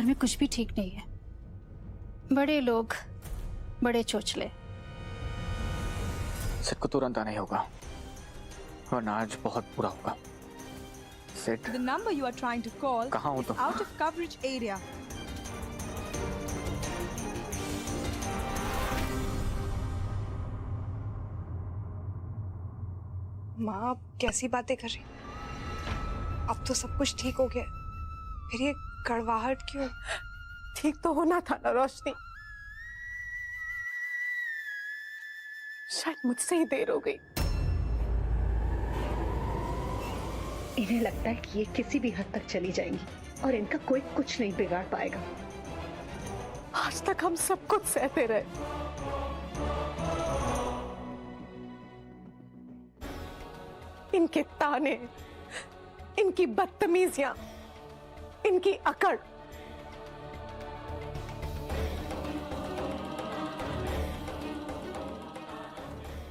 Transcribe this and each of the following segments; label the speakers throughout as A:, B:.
A: घर में कुछ भी ठीक नहीं है। बड़े लोग, बड़े चोचले।
B: सिड को तुरंत आना ही होगा, वरना आज बहुत बुरा होगा। Sid,
C: The number you are trying to call
B: कहाँ हो
C: is
B: तुम?
C: out of coverage area.
D: माँ, आप कैसी बातें कर रही? अब तो सब कुछ ठीक हो गया, फिर ये कड़वाहट क्यों?
E: ठीक तो होना था ना रोशनी, शायद मुझसे ही देर हो गई।
F: इन्हें लगता है कि ये किसी भी हद तक चली जाएंगी और इनका कोई कुछ नहीं बिगाड़ पाएगा।
E: आज तक हम सब कुछ सहते रहे, इनके ताने, इनकी बदतमीजियां, इनकी अकड़।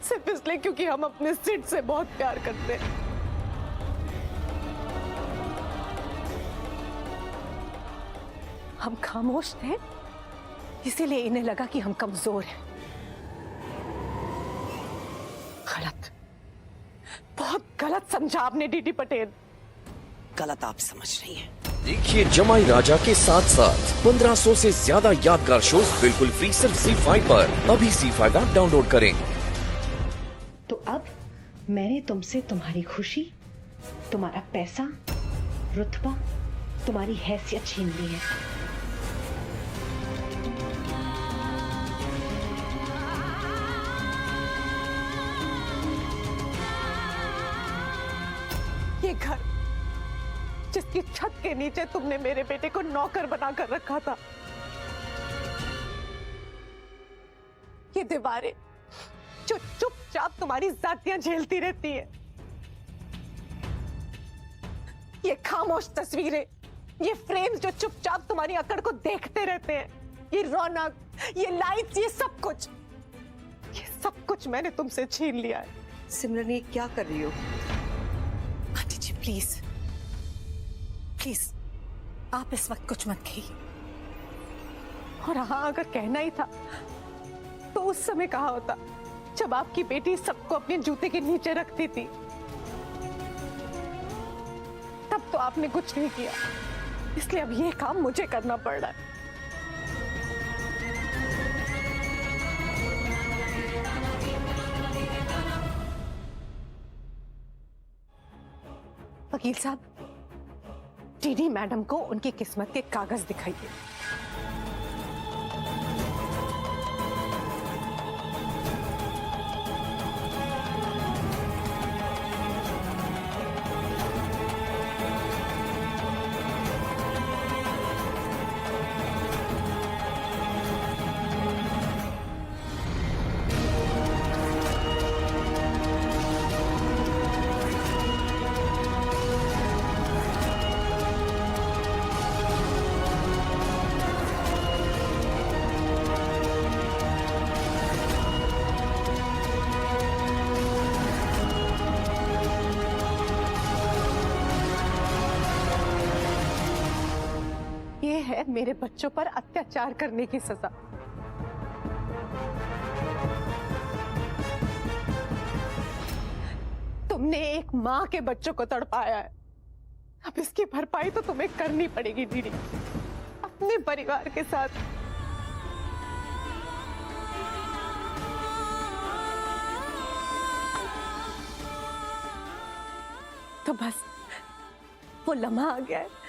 E: सिर्फ इसलिए क्योंकि हम अपने सिड से बहुत प्यार करते हैं। हम खामोश थे, इसीलिए इन्हें लगा कि हम कमजोर हैं। गलत, बहुत गलत समझा आपने डीडी पटेल।
G: गलत आप समझ रही हैं।
H: देखिए जमाई राजा के साथ साथ 1500 से ज्यादा यादगार शोज बिल्कुल फ्री सिर्फ ZEE5 पर। अभी ZEE5 ऐप डाउनलोड करें।
F: तो अब मैंने तुमसे तुम्हारी खुशी, तुम्हारा पैसा, रुतबा, तुम्हारी हैसियत छीन ली है।
E: ये घर जिसकी छत के नीचे तुमने मेरे बेटे को नौकर बनाकर रखा था, ये दीवारें जो चुपचाप तुम्हारी जातियां झेलती रहती है, ये खामोश तस्वीरें, ये फ्रेम्स जो चुपचाप तुम्हारी अकड़ को देखते रहते हैं, ये रौनक, ये लाइट्स, ये सब कुछ मैंने तुमसे छीन लिया है।
G: सिमरन, ये क्या कर रही हो?
E: आंटी जी प्लीज प्लीज, आप इस वक्त कुछ मत कहिए। और हाँ, अगर कहना ही था तो उस समय कहा होता जब आपकी बेटी सबको अपने जूते के नीचे रखती थी। तब तो आपने कुछ नहीं किया, इसलिए अब ये काम मुझे करना पड़ रहा है। वकील साहब, डीडी मैडम को उनकी किस्मत के कागज दिखाइए। ये है मेरे बच्चों पर अत्याचार करने की सजा। तुमने एक माँ के बच्चों को तड़पाया है, अब इसकी भरपाई तो तुम्हें करनी पड़ेगी दीदी, अपने परिवार के साथ। तो बस वो लम्हा आ गया है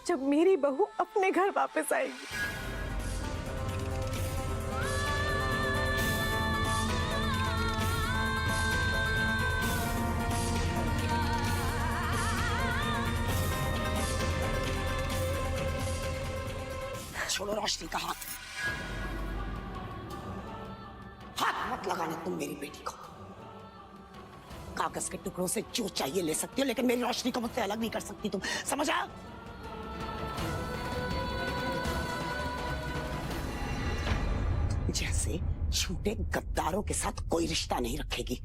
E: जब मेरी बहू अपने घर वापस आएगी।
G: छोड़ो रोशनी का हाथ, हाथ मत लगाना तुम मेरी बेटी को। कागज के टुकड़ों से जो चाहिए ले सकती हो, लेकिन मेरी रोशनी को मुझसे अलग नहीं कर सकती तुम, समझ आया? जैसे झूठे गद्दारों के साथ कोई रिश्ता नहीं रखेगी।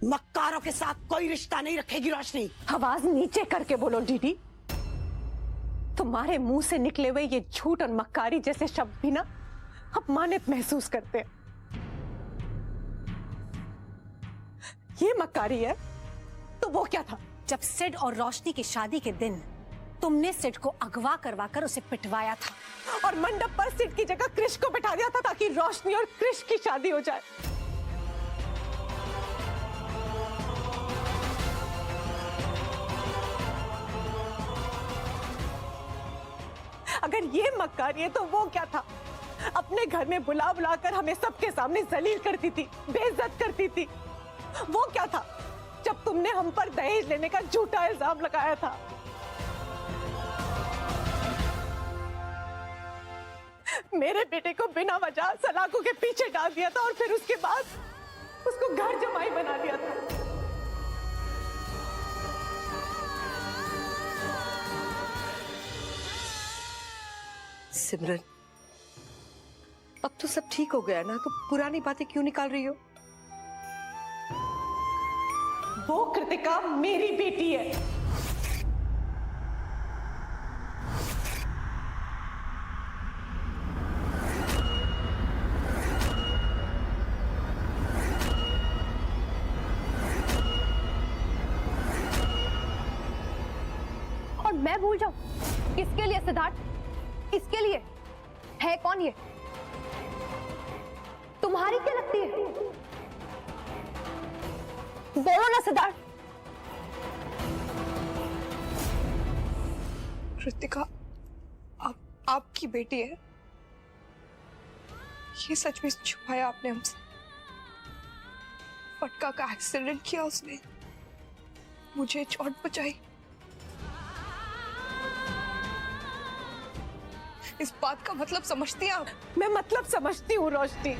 G: मक्कारों के साथ कोई रिश्ता नहीं रखेगी रोशनी।
E: आवाज नीचे करके बोलो डीडी। तुम्हारे मुंह से निकले हुए ये झूठ और मक्कारी जैसे शब्द भी ना अपमानित महसूस करते हैं। ये मक्कारी है तो वो क्या था?
I: जब सिड और रोशनी की शादी के दिन तुमने सिड को अगवा करवा कर उसे पिटवाया था
E: और मंडप पर सिड की जगह क्रिश को बिठा दिया था ताकि रोशनी और क्रिश की शादी हो जाए। अगर ये मक्कारी है तो वो क्या था? अपने घर में बुला बुलाकर हमें सबके सामने जलील करती थी, बेइज्जत करती थी। वो क्या था जब तुमने हम पर दहेज लेने का झूठा इल्जाम लगाया था? मेरे बेटे को बिना वजह सलाखों के पीछे डाल दिया था और फिर उसके बाद उसको घर जमाई बना दिया था।
J: सिमरन, अब तो सब ठीक हो गया ना, तो पुरानी बातें क्यों निकाल रही हो?
E: वो कृतिका मेरी बेटी है।
A: और मैं भूल जाऊं? किसके लिए सिद्धार्थ? किसके लिए? है कौन ये? तुम्हारी क्या लगती है? बोलो ना सिद्धार्थ।
D: कृतिका आपकी बेटी है? ये सच में छुपाया आपने हमसे? फटका का एक्सीडेंट किया उसने, मुझे चोट पहुंचाई। इस बात का मतलब समझती हैं आप?
E: मैं मतलब समझती हूँ रोशनी।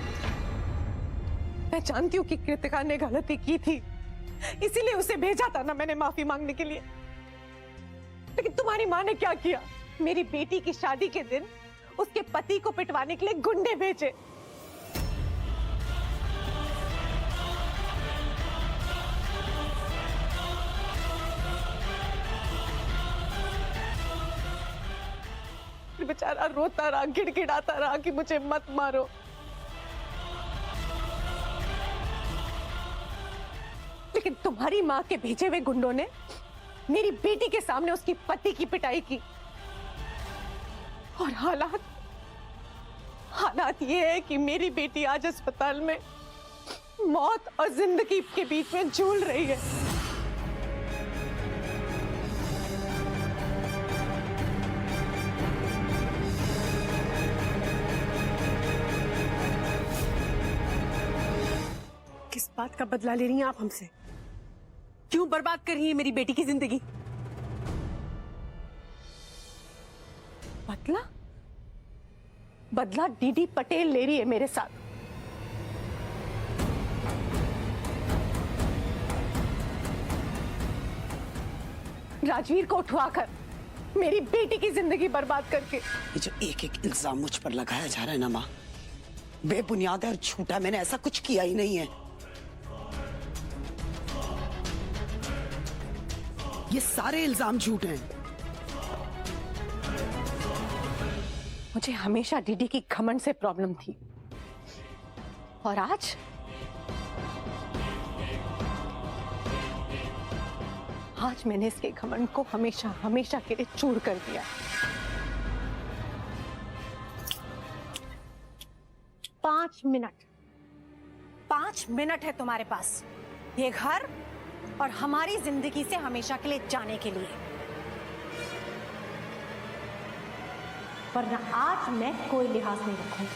E: मैं जानती हूँ कि कृतिका ने गलती की थी, इसीलिए उसे भेजा था ना मैंने माफी मांगने के लिए। लेकिन तुम्हारी माँ ने क्या किया? मेरी बेटी की शादी के दिन उसके पति को पिटवाने के लिए गुंडे भेजे। बेचारा रोता रहा, गिड़गिड़ाता रहा कि मुझे मत मारो। लेकिन तुम्हारी माँ के भेजे हुए गुंडों ने मेरी बेटी के सामने उसकी पति की पिटाई की। और हालात ये है कि मेरी बेटी आज अस्पताल में मौत और जिंदगी के बीच में झूल रही है। किस बात का बदला ले रही हैं आप हमसे? क्यों बर्बाद कर रही है मेरी बेटी की जिंदगी? बदला डीडी पटेल ले रही है मेरे साथ। राजवीर को उठवाकर मेरी बेटी की जिंदगी बर्बाद करके।
G: ये जो एक एक इल्जाम मुझ पर लगाया जा रहा है ना माँ, बेबुनियाद है और झूठा। मैंने ऐसा कुछ किया ही नहीं है। ये सारे इल्जाम झूठ हैं।
E: मुझे हमेशा डीडी की घमंड से प्रॉब्लम थी और आज मैंने इसके घमंड को हमेशा हमेशा के लिए चूर कर दिया।
I: 5 मिनट है तुम्हारे पास ये घर और हमारी जिंदगी से हमेशा के लिए जाने के लिए, वरना आज मैं कोई लिहाज नहीं रखूंगी।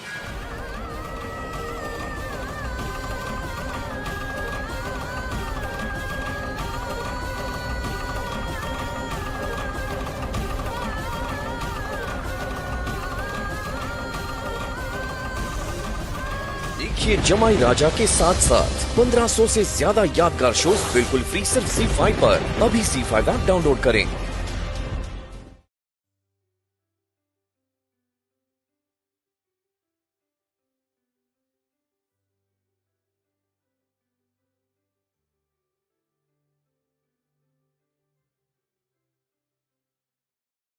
H: देखिए जमाई राजा के साथ साथ 1500 से ज्यादा यादगार शोज बिल्कुल फ्री सिर्फ ZEE5 पर। अभी ZEE5 ऐप डाउनलोड करें।